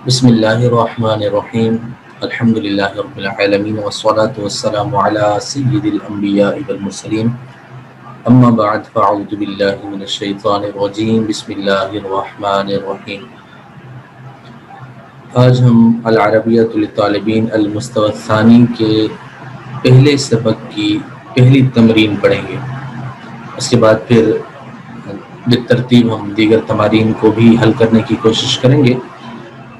बिस्मिल्लाहिर्रहमानिर्रहीम अल्हम्दुलिल्लाहि रब्बिल आलमीन वस्सलातु वस्सलामु अला सय्यिदिल अंबियाइ वल मुरसलीन अम्मा बअद फ़अऊज़ु बिल्लाहि मिनश शैतानिर रजीम बिस्मिल्लाहिर्रहमानिर्रहीम। आज हम अल अरबिय्यतु लित्तालिबीन अल मुस्तवा सानी के पहले सबक की पहली तमरीन पढ़ेंगे। उसके बाद फिर बितरतीब हम दीगर तमारीन को भी हल करने की कोशिश करेंगे।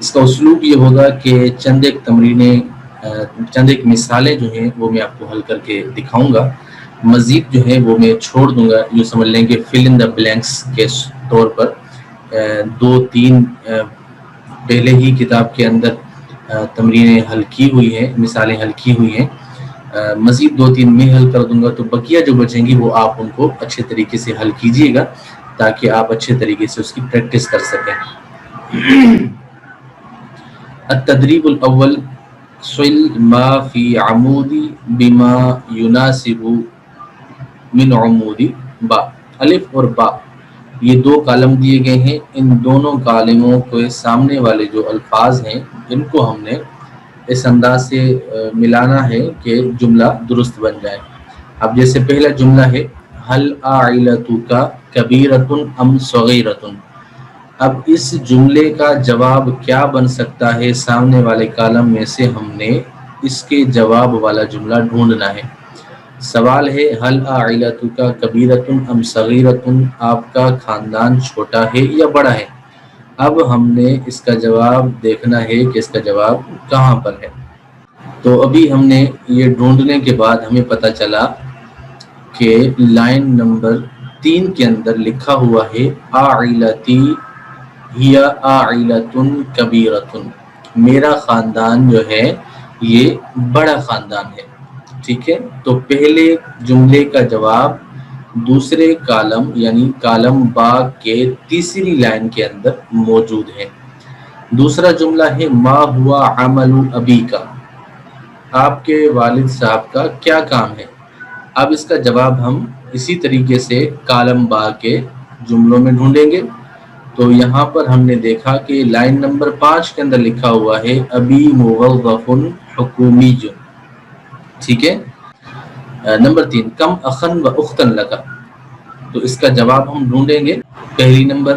इसका उसलूब ये होगा कि चंद एक तमरीनें, चंद एक मिसालें जो हैं वो मैं आपको हल करके दिखाऊंगा। मज़ीद जो है वो मैं छोड़ दूंगा, यूँ समझ लें कि फिल इन द ब्लैंक्स के तौर पर दो तीन पहले ही किताब के अंदर तमरीनें हल की हुई हैं, मिसालें हल की हुई हैं। मज़ीद दो तीन मैं हल कर दूंगा, तो बकिया जो बचेंगी वो आप उनको अच्छे तरीके से हल कीजिएगा ताकि आप अच्छे तरीके से उसकी प्रैक्टिस कर सकें। अत-तदरीबुल अव्वल सुइल मा फी अमूदी बिमा युनासिबु मिन अमूदी बा। अलिफ और बा ये दो कालम दिए गए हैं। इन दोनों कालमों के सामने वाले जो अल्फाज हैं इनको हमने इस अंदाज से मिलाना है कि जुमला दुरुस्त बन जाए। अब जैसे पहला जुमला है हल आइलतुका कबीरतुन अम सगीरतुन। अब इस जुमले का जवाब क्या बन सकता है, सामने वाले कालम में से हमने इसके जवाब वाला जुमला ढूंढना है। सवाल है हल आइलतुका कबीरतुन अम सगीरतुन, आपका खानदान छोटा है या बड़ा है। अब हमने इसका जवाब देखना है कि इसका जवाब कहाँ पर है। तो अभी हमने ये ढूंढने के बाद हमें पता चला कि लाइन नंबर 3 के अंदर लिखा हुआ है आइलती हिया आइलतुन कबीरतुन, मेरा ख़ानदान जो है ये बड़ा ख़ानदान है। ठीक है, तो पहले जुमले का जवाब दूसरे कालम यानी कालम बा के तीसरी लाइन के अंदर मौजूद है। दूसरा जुमला है मा हुआ अमलु अबी का, आपके वालिद साहब का क्या काम है। अब इसका जवाब हम इसी तरीके से कालम बा के जुमलों में ढूंढेंगे। तो यहाँ पर हमने देखा कि लाइन नंबर 5 के अंदर लिखा हुआ है अबी मुवज़्ज़फ़ुन हुकूमियुन। ठीक है। नंबर 3 कम अखन व उख्तन लका, तो इसका जवाब हम ढूंढेंगे। पहली नंबर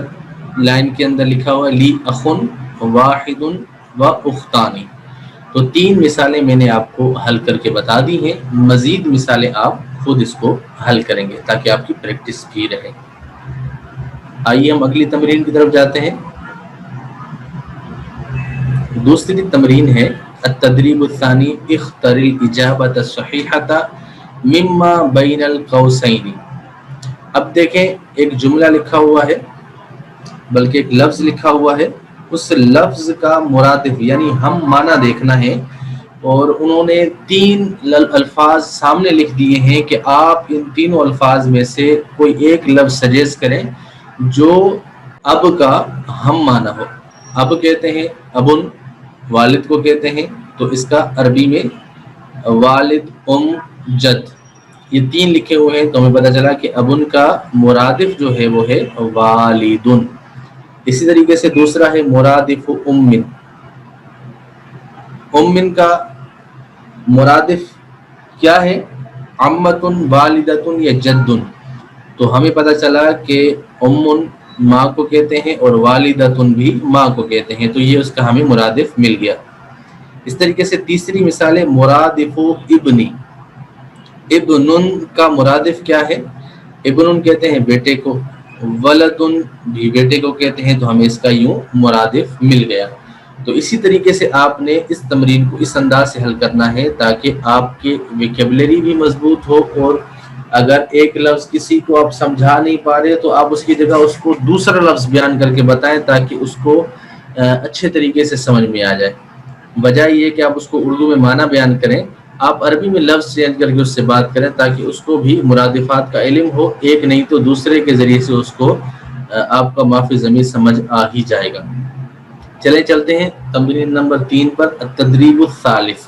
लाइन के अंदर लिखा हुआ ली अखुन वाहिदुन व उख्तानी। तो 3 मिसालें मैंने आपको हल करके बता दी हैं। मजीद मिसालें आप खुद इसको हल करेंगे ताकि आपकी प्रैक्टिस भी रहे। आइए हम अगली तमरीन की तरफ जाते हैं। दूसरी तमरीन है अत-तदरीबुस्सानी इख्तरिल इजाबत सहीहता मिम्मा बैनल कौसैनी। अब देखें एक जुमला लिखा हुआ है, बल्कि एक लफ्ज लिखा हुआ है, उस लफ्ज का मुरादिफ यानी हम माना देखना है। और उन्होंने 3 अल्फाज सामने लिख दिए हैं कि आप इन तीनों अल्फाज में से कोई एक लफ्ज सजेस्ट करें जो अब का हम माना हो। अब कहते हैं अबुन, वालिद को कहते हैं, तो इसका अरबी में वालिद जद, ये 3 लिखे हुए हैं। तो हमें पता चला कि अबुन का मुरादिफ जो है वो है वालिदुन। इसी तरीके से दूसरा है मुरादिफ उम्मिन, उम्मिन का मुरादिफ क्या है अम्मतुन वालिदतुन या जद्दुन। तो हमें पता चला कि उम्मुन माँ को कहते हैं और वालिदतुन भी माँ को कहते हैं, तो ये उसका हमें मुरादिफ मिल गया। इस तरीके से तीसरी मिसाल है मुरादिफु इब्नी, इब्नुन का मुरादिफ क्या है, इब्नुन कहते हैं बेटे को, वलदुन भी बेटे को कहते हैं, तो हमें इसका यूं मुरादिफ मिल गया। तो इसी तरीके से आपने इस तमरीन को इस अंदाज से हल करना है ताकि आपके वोकैबुलरी भी मजबूत हो, और अगर एक लफ्ज किसी को आप समझा नहीं पा रहे तो आप उसकी जगह उसको दूसरा लफ्ज बयान करके बताएं ताकि उसको अच्छे तरीके से समझ में आ जाए। वजह ये कि आप उसको उर्दू में माना बयान करें, आप अरबी में लफ्ज चेंज करके उससे बात करें ताकि उसको भी मुरादिफात का इल्म हो, एक नहीं तो दूसरे के जरिए से उसको आपका माफी ज़मीर समझ आ ही जाएगा। चले चलते हैं तमरीन नंबर 3 पर। अत-तदरीबुस सालिस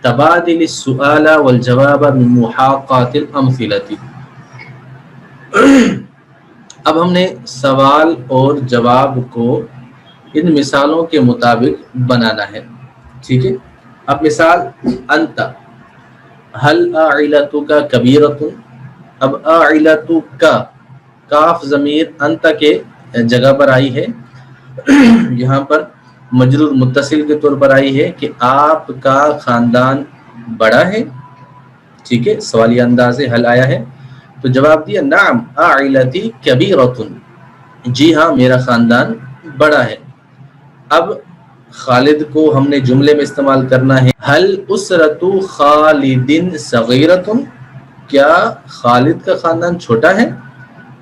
तबादिलिस सुआला वल जवाब मिन मुहाक़ातिल अमसिलती। अब हमने सवाल और जवाब को इन मिसालों के मुताबिक बनाना है। ठीक है, अब मिसाल अंत, हल आइलतु का कबीरतुन। अब आइलतु का काफ ज़मीर अंत के जगह पर आई है, यहाँ पर मजरूर मुत्तसिल के तौर पर आई है कि आपका खानदान बड़ा है। ठीक है, सवालिया अंदाज से हल आया है, तो जवाब दिया नाम आइलती कबीरतुन, जी हाँ मेरा खानदान बड़ा है। अब खालिद को हमने जुमले में इस्तेमाल करना है, हल उसरतु खालिदिन सगीरतुन, क्या खालिद का खानदान छोटा है?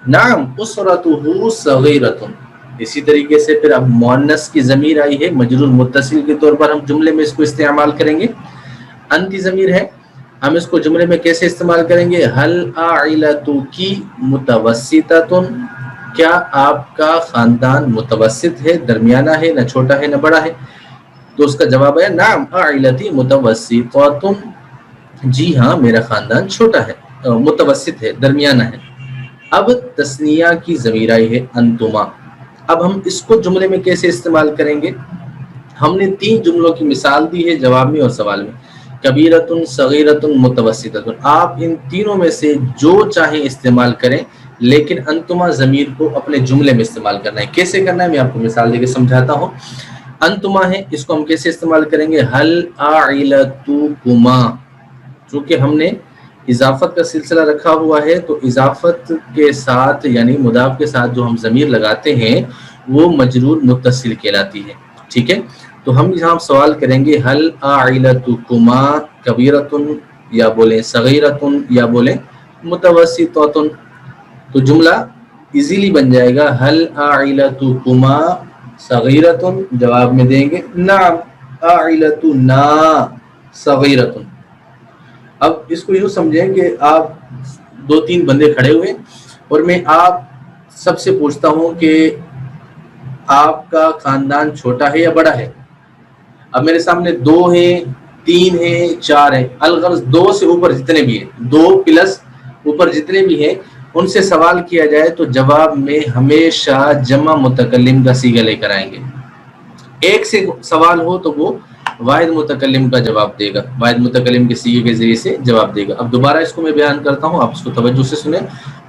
नाम उसरतुहु सगीरतुन। इसी तरीके से फिर अब मुअन्नस की ज़मीर आई है, मजरूर मुत्तसिल के तौर पर हम जुमले में इसको इस्तेमाल करेंगे। अंती ज़मीर है, हम इसको जुमले में कैसे इस्तेमाल करेंगे? हल आइलतु की मुतवस्सिततुन, क्या आपका खानदान मुतवस्सित है, दरमियाना है, न छोटा है न बड़ा है? तो उसका जवाब है नाम आइलती मुतवस्सिततुन, जी हाँ मेरा खानदान छोटा है, मुतवस्सित है, दरमियाना है। अब तस्निया की ज़मीर आई है अंतुमा। अब हम इसको जुमले में कैसे इस्तेमाल करेंगे? हमने 3 जुमलों की मिसाल दी है जवाब में और सवाल में, कबीरतुन, सगीरतुन, मुतवस्सिततुन। आप इन तीनों में से जो चाहें इस्तेमाल करें, लेकिन अंतुमा ज़मीर को अपने जुमले में इस्तेमाल करना है। कैसे करना है मैं आपको मिसाल देकर समझाता हूँ। अंतुमा है, इसको हम कैसे इस्तेमाल करेंगे? हल आइलतुकुमा, चूँकि हमने इजाफत का सिलसिला रखा हुआ है, तो इजाफत के साथ यानी मुदाफ के साथ जो हम ज़मीर लगाते हैं वो मजरूर मुत्तसिल कहलाती है। ठीक है, तो हम यहाँ सवाल करेंगे हल आइलतुकुमा कबीरतुन, या बोले सगीरतुन, या बोले मुतवस्सिततुन। तो जुमला इजीली बन जाएगा, हल आइलतुकुमा सगीरतुन, जवाब में देंगे नाम आइलतुना सगीरतुन। अब इसको यूँ समझें कि आप 2-3 बंदे खड़े हुए और मैं आप सबसे पूछता हूँ कि आपका खानदान छोटा है या बड़ा है। अब मेरे सामने 2 हैं, 3 हैं, 4 हैं, अलगर्ज 2 से ऊपर जितने भी हैं, 2 प्लस ऊपर जितने भी हैं, उनसे सवाल किया जाए तो जवाब में हमेशा जमा मुतकल्लिम का सीगा लेकर आएंगे। एक से सवाल हो तो वो वाहिद मुतकल्लिम का जवाब देगा, वाहिद मुतकल्लिम के सीगे के जरिए से जवाब देगा। अब दोबारा इसको मैं बयान करता हूँ, आप इसको तवज्जो से सुने।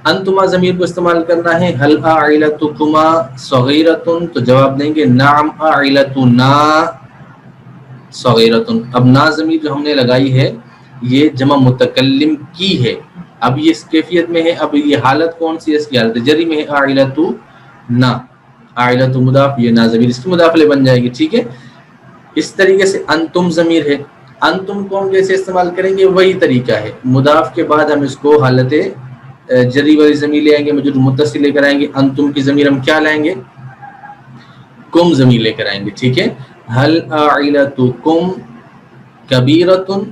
अंतुमा ज़मीर को इस्तेमाल करना है, हल आइलतुकुमा सगीरतुन, तो जवाब देंगे नाम आइलतुना सगीरतुन। अब ना ज़मीर जो हमने लगाई है ये जमा मुतकल्लिम की है, अब ये इस कैफियत में है। अब ये हालत कौन सी है? इसकी हालत जरी में है, आइलतु ना, आइलतु मुदाफ, ये ना ज़मीर इसकी मुदाफले बन जाएगी। ठीक है, इस तरीके से अंतुम ज़मीर है, अंतुम को हम कैसे इस्तेमाल करेंगे? वही तरीका है, मुदाफ के बाद हम इसको हालत जरी वाली ज़मीर ले आएंगे, मजरूर मुत्तसिल लेकर आएंगे। अंतुम की ज़मीर हम क्या लाएंगे? कुम ज़मीर लेकर आएंगे। ठीक है, हल आइलतुकुम कबीरतुन,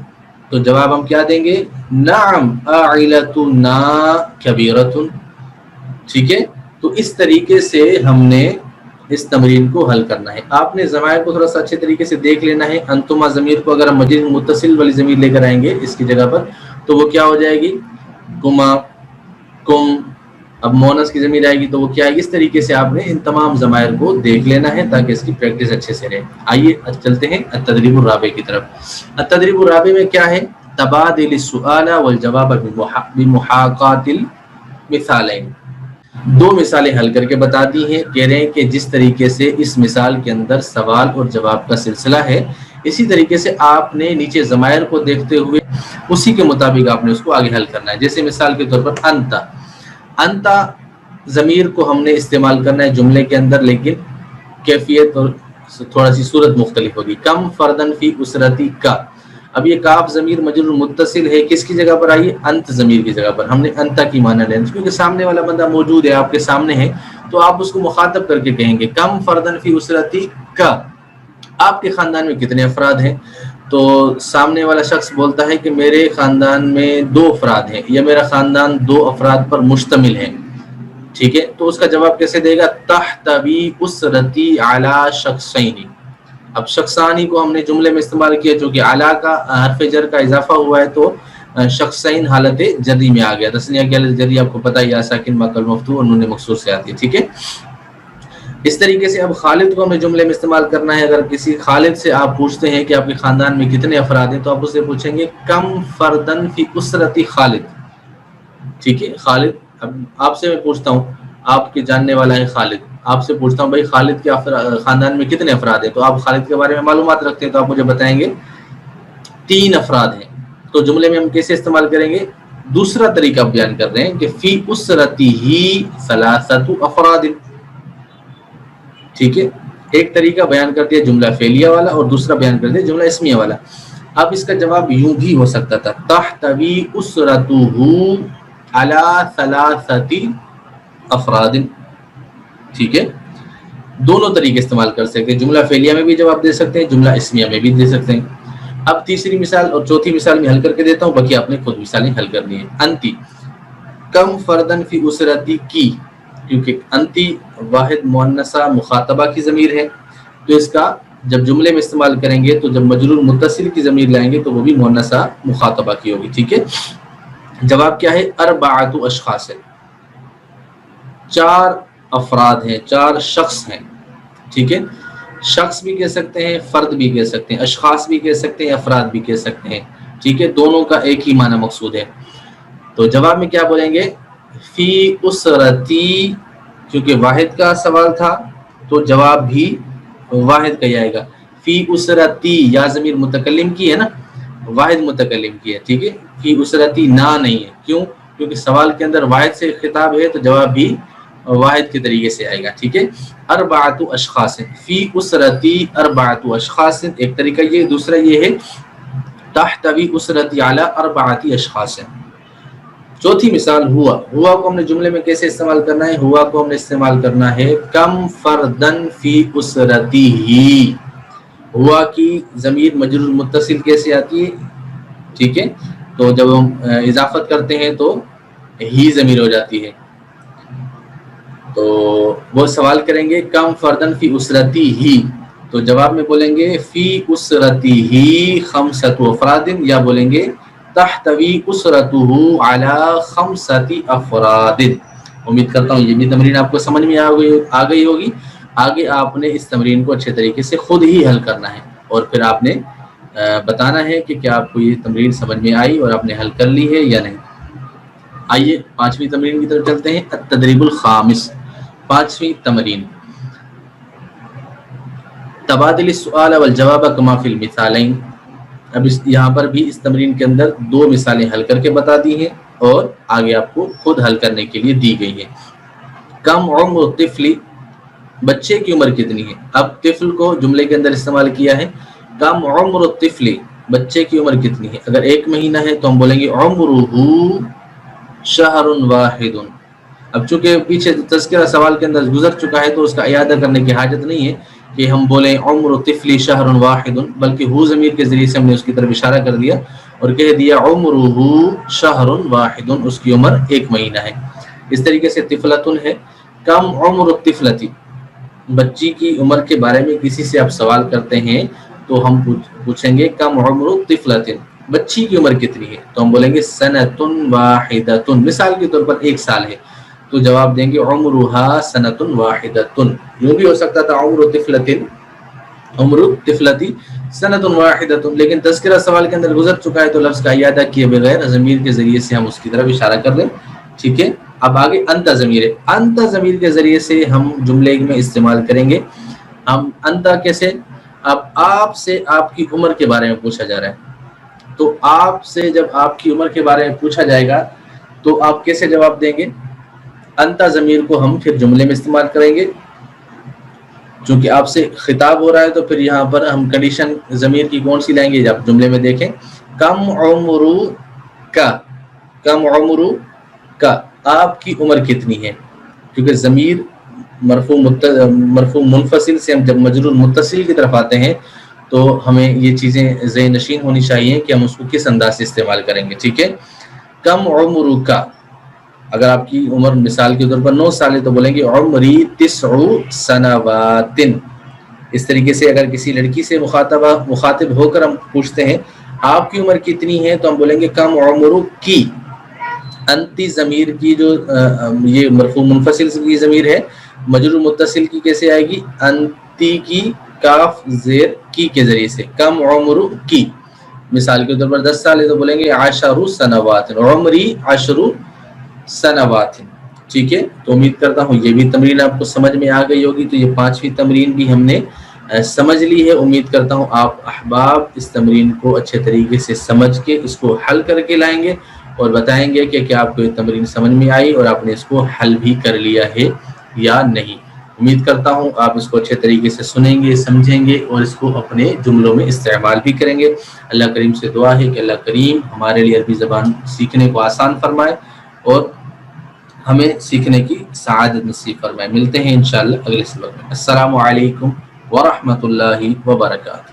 तो जवाब हम क्या देंगे? नाम आइलतुना कबीरतुन। ठीक है, तो इस तरीके से हमने इस तमरीन को हल करना है। आपने ज़मायर को थोड़ा सा अच्छे तरीके से देख लेना है। अंतुमा ज़मीर को अगर हम मजीद मुत्तसिल वाली ज़मीर लेकर आएंगे इसकी जगह पर, तो वो क्या हो जाएगी? कुमा, कुम। अब मोनस की ज़मीर आएगी तो वो क्या आएगी? इस तरीके से आपने इन तमाम ज़मायर को देख लेना है ताकि इसकी प्रैक्टिस अच्छे से रहे। आइए चलते हैं अत-तदरीबुर राबे की तरफ। अत-तदरीबुर राबे में क्या है? तबादिल सुआला वल जवाब बिमुहाकातिल मिसालैन। 2 मिसालें हल करके बता दी हैं। कह रहे हैं कि जिस तरीके से इस मिसाल के अंदर सवाल और जवाब का सिलसिला है, इसी तरीके से आपने नीचे ज़मायर को देखते हुए उसी के मुताबिक आपने उसको आगे हल करना है। जैसे मिसाल के तौर पर अंता, अंता ज़मीर को हमने इस्तेमाल करना है जुमले के अंदर, लेकिन कैफियत और थोड़ा सी सूरत मुख्तलिफ होगी। कम फर्दन फी उसरती का, अब ये काफ ज़मीर मजरूर मुत्तसिल है, किसकी जगह पर आई है? अंत ज़मीर की जगह पर। हमने अंता की माना लेना, क्योंकि सामने वाला बंदा मौजूद है, आपके सामने है, तो आप उसको मुखातब करके कहेंगे कम फर्दन फी उसरती का, आपके ख़ानदान में कितने अफराद हैं? तो सामने वाला शख्स बोलता है कि मेरे ख़ानदान में 2 अफराद हैं, या मेरा ख़ानदान 2 अफराद पर मुश्तमिल है। ठीक है, तो उसका जवाब कैसे देगा? तहतवी उसरती अला शख्सैनी। अब शख्सानी को हमने जुमले में इस्तेमाल किया, जो कि अला का हर्फ जर का इजाफा हुआ है, तो शख्सैन हालत जर्री में आ गया। तस्निया की हालत जर्री आपको पता है, या साकिन मा कल मफ्तू और नून मकसूर से आती है। ठीक है, اس طریقے سے اب خالد کو ہمیں جملے میں استعمال کرنا ہے. اگر کسی خالد سے آپ پوچھتے ہیں کہ آپ کے خاندان میں کتنے افراد ہیں تو آپ اسے پوچھیں گے کم فردن فی اسرتی خالد. ٹھیک ہے، خالد. اب آپ سے میں پوچھتا ہوں، آپ کے جاننے والا ہے خالد، آپ سے پوچھتا ہوں بھائی خالد کے خاندان میں کتنے افراد ہیں، تو آپ خالد کے بارے میں معلومات رکھتے ہیں تو آپ مجھے بتائیں گے 3 افراد ہیں. تو جملے میں ہم کیسے استعمال کریں گے؟ دوسرا طریقہ بیان کر رہے ہیں کہ فی اسرتی ہی ثلاثۃ افراد. ٹھیک ہے، ایک طریقہ بیان کر دیا جملہ فعلیہ والا اور دوسرا بیان کر دیا جملہ اسمیہ والا. اب اس کا جواب یوں بھی ہو سکتا تھا تحتوی اسرتہ علی ثلاثۃ افراد. ٹھیک ہے، دونوں طریقے استعمال کر سکتے ہیں، جملہ فعلیہ میں بھی جواب دے سکتے ہیں، جملہ اسمیہ میں بھی دے سکتے ہیں. اب تیسری مثال اور چوتھی مثال میں حل کر کے دیتا ہوں، باقی آپ نے خود مثالیں حل کرنی ہے. انتی کم فردن فی اسرتی کی، کیونکہ انتی واحد مؤنثہ مخاطبہ کی ضمیر ہے تو اس کا جب جملے میں استعمال کریں گے تو جب مجرور متصل کی ضمیر لائیں گے تو وہ بھی مؤنثہ مخاطبہ کی ہوگی. ٹھیک ہے، جواب کیا ہے؟ اربعۃ اشخاص، 4 افراد ہیں، 4 شخص ہیں. ٹھیک ہے، شخص بھی کہہ سکتے ہیں، فرد بھی کہہ سکتے ہیں، اشخاص بھی کہہ سکتے ہیں، افراد بھی کہہ سکتے ہیں. ٹھیک ہے، دونوں کا ایک ہی معنی مقصود ہے. تو جواب میں کیا بولیں گے؟ فی اسرتی، کیونکہ واحد کا سوال تھا تو جواب بھی واحد کا ہی آئے گا. فی اسرتی، یا ضمیر متکلم کی ہے نا، واحد متکلم کی ہے. ٹھیک ہے، فی اسرتی نہ نہیں ہے. کیوں؟ کیونکہ سوال کے اندر واحد سے خطاب ہے تو جواب بھی واحد کے طریقے سے آئے گا. ٹھیک ہے، اربعۃ اشخاص، فی اسرتی اربعۃ اشخاص ایک طریقہ یہ. دوسرا یہ ہے تحتوی اسرتی علی اربعۃ اشخاص. چوتھی مثال ہوا. ہوا کو ہم نے جملے میں کیسے استعمال کرنا ہے؟ ہوا کو ہم نے استعمال کرنا ہے کم فردن فی اسرتی ہی. ہوا کی ضمیر مجرور متصل کیسے آتی ہے؟ ٹھیک ہے، تو جب ہم اضافت کرتے ہیں تو ہی ضمیر ہو جاتی ہے. تو وہ سوال کریں گے کم فردن فی اسرتی ہی، تو جواب میں بولیں گے فی اسرتی ہی خمسۃ افراد، یا بولیں گے تحتوی اسرتہ علی خمسۃ افراد. امید کرتا ہوں یہ بھی تمرین آپ کو سمجھ میں آ گئی ہوگی. آگے آپ نے اس تمرین کو اچھے طریقے سے خود ہی حل کرنا ہے اور پھر آپ نے بتانا ہے کہ کیا آپ کو یہ تمرین سمجھ میں آئی اور آپ نے حل کر لی ہے یا نہیں. آئیے 5ویں تمرین کی طرف چلتے ہیں. التدریب الخامس، 5ویں تمرین. تبادل السؤال والجواب کما فی المثالین. اب یہاں پر بھی اس تمرین کے اندر 2 مثالیں حل کر کے بتا دی ہیں اور آگے آپ کو خود حل کرنے کے لیے دی گئی ہیں. کم عمر الطفل، بچے کی عمر کتنی ہے؟ اب طفل کو جملے کے اندر استعمال کیا ہے. کم عمر الطفل، بچے کی عمر کتنی ہے؟ اگر 1 مہینہ ہے تو ہم بولیں گے عمرہ شہر واحد. اب چونکہ پیچھے تذکرہ سوال کے اندر گزر چکا ہے تو اس کا اعادہ کرنے کی حاجت نہیں ہے کہ ہم بولیں عمر طفل شہر واحد، بلکہ ہو ضمیر کے ذریعے سے ہم نے اس کی طرف اشارہ کر دیا اور کہہ دیا عمرہ شہر واحد، اس کی عمر 1 مہینہ ہے. اس طریقے سے طفلتن ہے. کم عمر الطفلتی، بچی کی عمر کے بارے میں کسی سے آپ سوال کرتے ہیں تو ہم پوچھیں گے کم عمر الطفلۃ، بچی کی عمر کتنی ہے؟ تو ہم بولیں گے سنۃ واحدۃ، مثال کے طور پر 1 سال ہے تو جواب دیں گے عمرها سنۃ واحدۃ. یوں بھی ہو سکتا تھا عمر طفلتی سنۃ واحدۃ، لیکن تذکرہ سوال کے اندر گزر چکا ہے تو لفظ کا اعادہ کیے بغیر ضمیر کے ذریعے سے ہم اس کی طرف اشارہ کر دیں. ٹھیک ہے، اب آگے انت ضمیر ہے. انت ضمیر کے ذریعے سے ہم جملے میں استعمال کریں گے. ہم انت کیسے؟ اب آپ سے آپ کی عمر کے بارے میں پوچھا جا رہا ہے تو آپ سے جب آپ کی عمر کے بارے میں پوچھا جائے گا تو آپ کیسے جواب دیں گے؟ انت ضمیر کو ہم پھر جملے میں استعمال کریں گے. چونکہ آپ سے خطاب ہو رہا ہے تو پھر یہاں پر ہم کنڈیشن ضمیر کی کون سی لائیں گے؟ جب جملے میں دیکھیں کم عمر کا، کم عمر کا، آپ کی عمر کتنی ہے؟ کیونکہ ضمیر مرفوع منفصل سے ہم جب مجرور متصل کی طرف آتے ہیں تو ہمیں یہ چیزیں ذہن نشین ہونی چاہیے کہ ہم اس کو کس انداز سے استعمال کریں گے. ٹھیک ہے، کم عمر کا، اگر آپ کی عمر مثال کے طور پر 9 سال ہے تو بولیں گے عمری 9 سنوات. اس طریقے سے اگر کسی لڑکی سے مخاطب ہو کر ہم پوچھتے ہیں آپ کی عمر کتنی ہے تو ہم بولیں گے کم عمر کی. انتی ضمیر کی جو یہ مرفوع منفصل کی ضمیر ہے مجرور متصل کی کیسے آئے گی؟ انتی کی کاف زیر کی کے ذریعے سے. کم عمر کی مثال کے طور پر 10 سال ہے تو بولیں گے 10 سنوات، عمری 10 سنوات. ٹھیک ہے، تو امید کرتا ہوں یہ بھی تمرین آپ کو سمجھ میں آ گئی ہوگی. تو یہ 5ویں تمرین بھی ہم نے سمجھ لی ہے. امید کرتا ہوں آپ احباب اس تمرین کو اچھے طریقے سے سمجھ کے اس کو حل کر کے لائیں گے اور بتائیں گے کہ کیا آپ کو یہ تمرین سمجھ میں آئی اور آپ نے اس کو حل بھی کر لیا ہے یا نہیں. امید کرتا ہوں آپ اس کو اچھے طریقے سے سنیں گے، سمجھیں گے اور اس کو اپنے جملوں میں استعمال بھی کریں گے. اللہ کریم سے دعا ہے کہ اللہ کریم ہمارے لیے عربی زبان سیکھنے کو آسان فرمائے اور ہمیں سیکھنے کی سعادت نصیب فرمائے. ملتے ہیں انشاءاللہ اگلے سبق میں. السلام علیکم ورحمۃ اللہ وبرکاتہ.